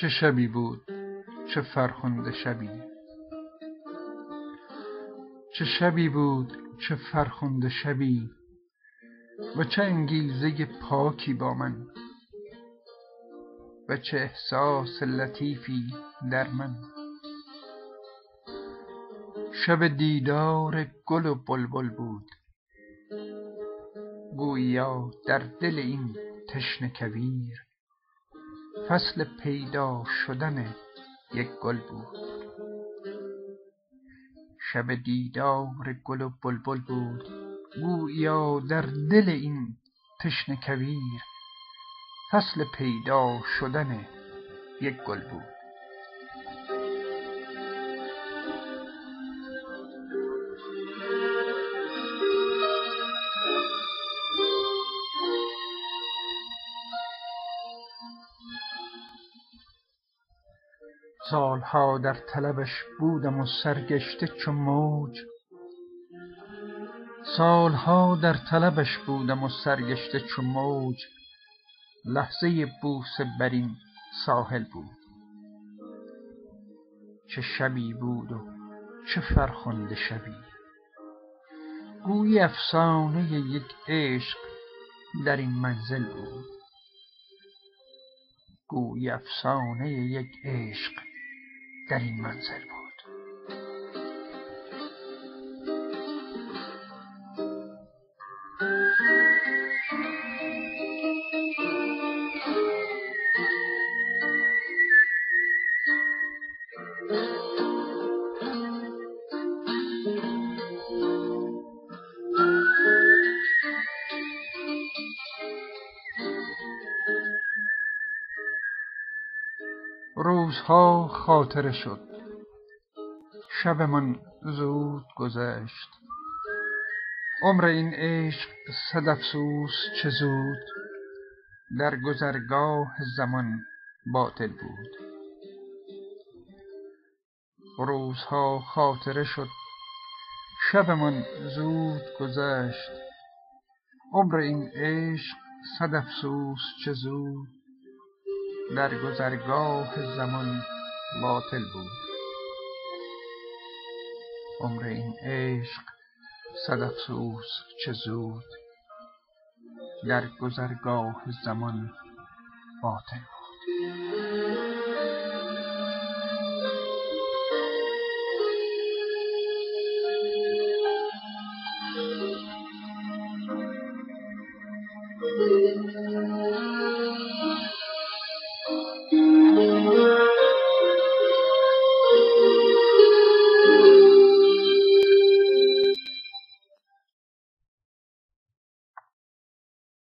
چه شبی بود، چه فرخنده شبی. چه شبی بود، چه فرخنده شبی، و چه انگیزه پاکی با من، و چه احساس لطیفی در من. شب دیدار گل و بلبل بود، گوییا در دل این تشنه کویر فصل پیدا شدن یک گل بود. شب دیدار گل و بلبل بود، گوییا در دل این تشنه کویر فصل پیدا شدن یک گل بود. سالها در طلبش بودم و سرگشته چو موج، سالها در طلبش بودم و سرگشته چو موج، لحظه بوسه بر این ساحل بود. چه شبی بود و چه فرخنده شبی، گویی افسانه یک عشق در این منزل بود. گویی افسانه یک عشق در این منزل بود. روزها خاطره شد، شبمان زود گذشت. عمر این عشق صد افسوس چه زود، در گذرگاه زمان باطل بود. روزها خاطره شد، شبمان زود گذشت. عمر این عشق صد افسوس چه زود، در گذرگاه زمان باطل بود. عمر این عشق صد افسوس چه زود، در گذرگاه زمان باطل بود.